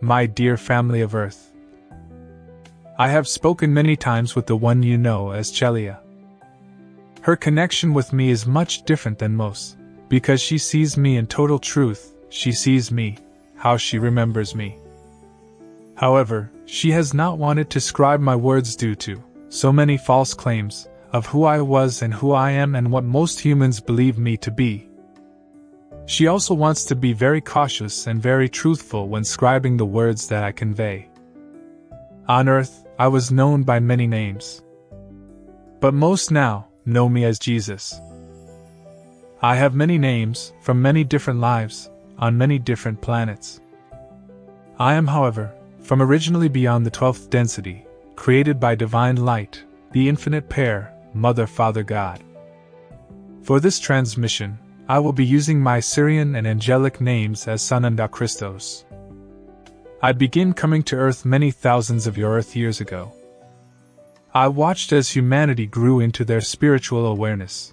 my dear family of Earth. I have spoken many times with the one you know as Chelia. Her connection with me is much different than most, because she sees me in total truth. She sees me, how she remembers me. However, she has not wanted to scribe my words due to so many false claims of who I was and who I am and what most humans believe me to be. She also wants to be very cautious and very truthful when scribing the words that I convey. On Earth, I was known by many names, but most now know me as Jesus. I have many names, from many different lives, on many different planets. I am, however, from originally beyond the 12th density, created by divine light, the infinite pair, Mother Father God. For this transmission, I will be using my Sirian and angelic names as Sananda Christos. I began coming to Earth many thousands of your Earth years ago. I watched as humanity grew into their spiritual awareness.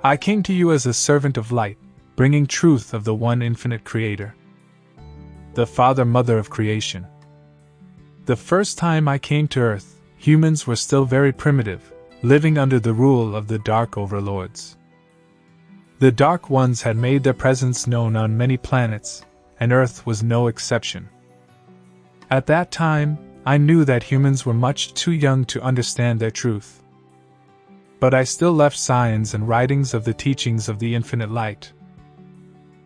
I came to you as a servant of light, bringing truth of the one infinite Creator, the Father-Mother of creation. The first time I came to Earth, humans were still very primitive, living under the rule of the Dark Overlords. The Dark Ones had made their presence known on many planets, and Earth was no exception. At that time, I knew that humans were much too young to understand their truth. But I still left signs and writings of the teachings of the infinite light.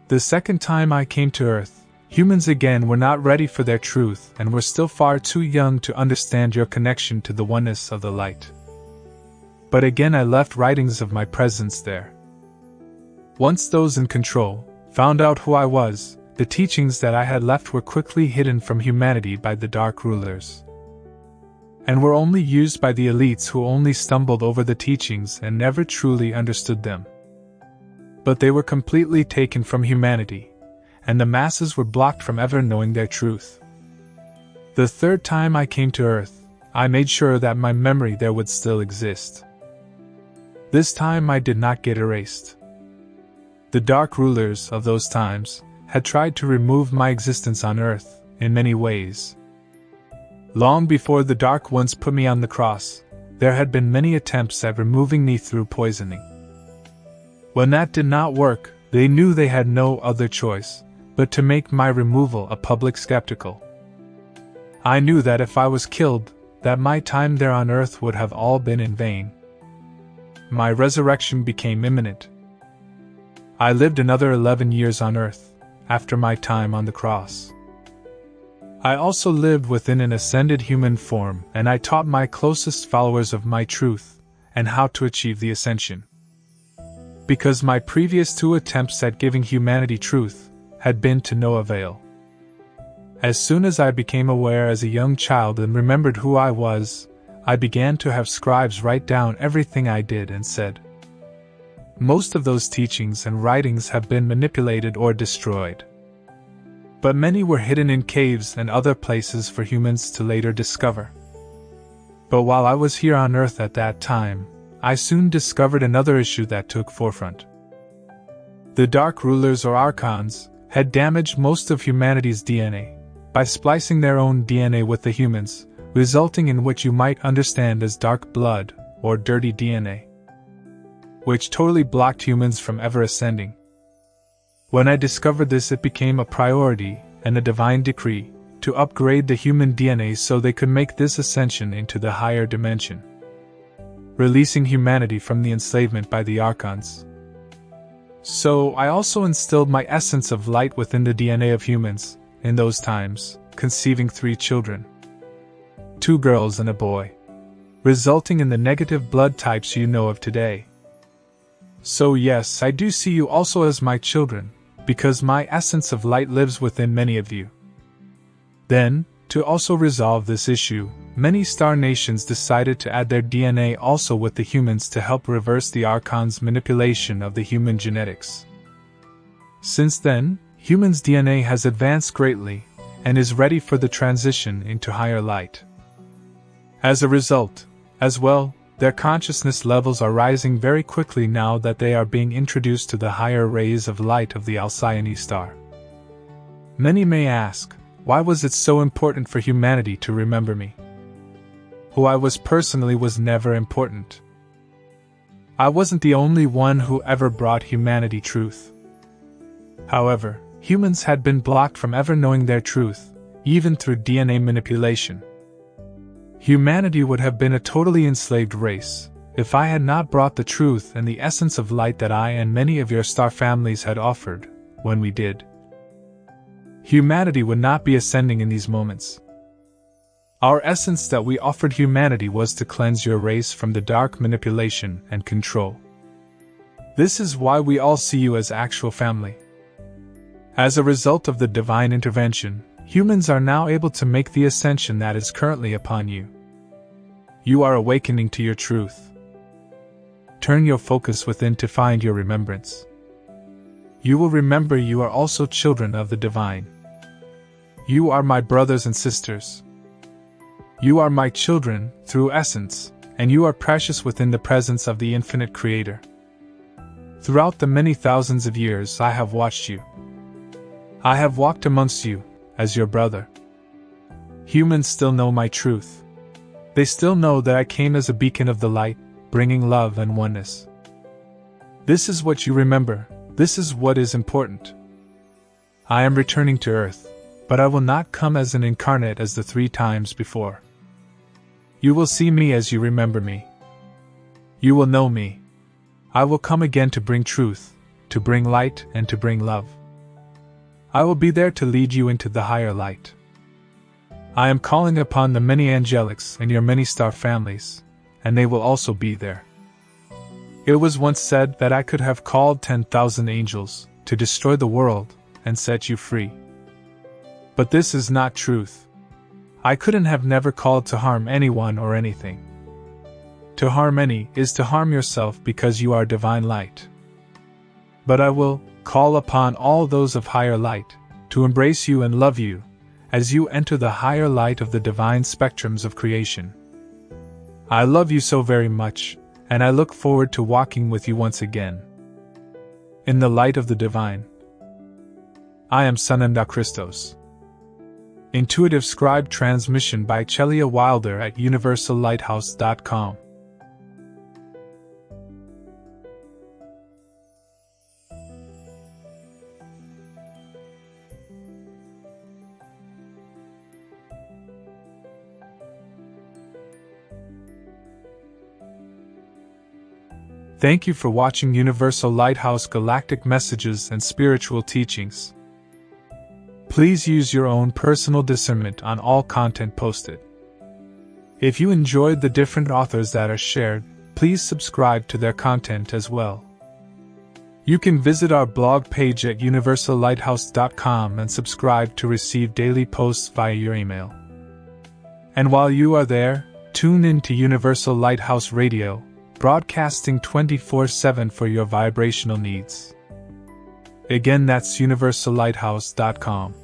The second time I came to Earth, humans again were not ready for their truth and were still far too young to understand your connection to the oneness of the light. But again I left writings of my presence there. Once those in control found out who I was, the teachings that I had left were quickly hidden from humanity by the dark rulers, and were only used by the elites who only stumbled over the teachings and never truly understood them. But they were completely taken from humanity, and the masses were blocked from ever knowing their truth. The third time I came to Earth, I made sure that my memory there would still exist. This time I did not get erased. The dark rulers of those times had tried to remove my existence on Earth in many ways. Long before the Dark Ones put me on the cross, there had been many attempts at removing me through poisoning. When that did not work, they knew they had no other choice but to make my removal a public spectacle. I knew that if I was killed, that my time there on Earth would have all been in vain. My resurrection became imminent. I lived another 11 years on Earth, after my time on the cross. I also lived within an ascended human form, and I taught my closest followers of my truth, and how to achieve the Ascension. Because my previous 2 attempts at giving humanity truth had been to no avail. As soon as I became aware as a young child and remembered who I was, I began to have scribes write down everything I did and said. Most of those teachings and writings have been manipulated or destroyed, but many were hidden in caves and other places for humans to later discover. But while I was here on Earth at that time, I soon discovered another issue that took forefront. The Dark Rulers or Archons had damaged most of humanity's DNA by splicing their own DNA with the humans, resulting in what you might understand as dark blood or dirty DNA, which totally blocked humans from ever ascending. When I discovered this, it became a priority and a divine decree to upgrade the human DNA so they could make this ascension into the higher dimension, releasing humanity from the enslavement by the Archons. So I also instilled my essence of light within the DNA of humans, in those times, conceiving 3 children, 2 girls and a boy, resulting in the negative blood types you know of today. So yes, I do see you also as my children, because my essence of light lives within many of you. Then, to also resolve this issue, many star nations decided to add their DNA also with the humans to help reverse the Archons' manipulation of the human genetics. Since then, humans' DNA has advanced greatly, and is ready for the transition into higher light. As a result, as well, their consciousness levels are rising very quickly now that they are being introduced to the higher rays of light of the Alcyone star. Many may ask, Why was it so important for humanity to remember me? Who I was personally was never important. I wasn't the only one who ever brought humanity truth. However, humans had been blocked from ever knowing their truth, even through DNA manipulation. Humanity would have been a totally enslaved race, if I had not brought the truth and the essence of light that I and many of your star families had offered, when we did. Humanity would not be ascending in these moments. Our essence that we offered humanity was to cleanse your race from the dark manipulation and control. This is why we all see you as actual family. As a result of the divine intervention, humans are now able to make the ascension that is currently upon you. You are awakening to your truth. Turn your focus within to find your remembrance. You will remember you are also children of the divine. You are my brothers and sisters. You are my children, through essence, and you are precious within the presence of the infinite Creator. Throughout the many thousands of years I have watched you. I have walked amongst you, as your brother. Humans still know my truth. They still know that I came as a beacon of the light, bringing love and oneness. This is what you remember, this is what is important. I am returning to Earth, but I will not come as an incarnate as the 3 times before. You will see me as you remember me. You will know me. I will come again to bring truth, to bring light, and to bring love. I will be there to lead you into the higher light. I am calling upon the many angelics and your many star families, and they will also be there. It was once said that I could have called 10,000 angels to destroy the world and set you free. But this is not truth. I couldn't have never called to harm anyone or anything. To harm any is to harm yourself because you are divine light. But I will call upon all those of higher light to embrace you and love you as you enter the higher light of the divine spectrums of creation. I love you so very much, and I look forward to walking with you once again. In the light of the divine. I am Sananda Christos. Intuitive Scribe transmission by Celia Wilder at universallighthouse.com. Thank you for watching Universal Lighthouse Galactic Messages and Spiritual Teachings. Please use your own personal discernment on all content posted. If you enjoyed the different authors that are shared, please subscribe to their content as well. You can visit our blog page at universallighthouse.com and subscribe to receive daily posts via your email. And while you are there, tune in to Universal Lighthouse Radio, broadcasting 24/7 for your vibrational needs. Again, that's universallighthouse.com.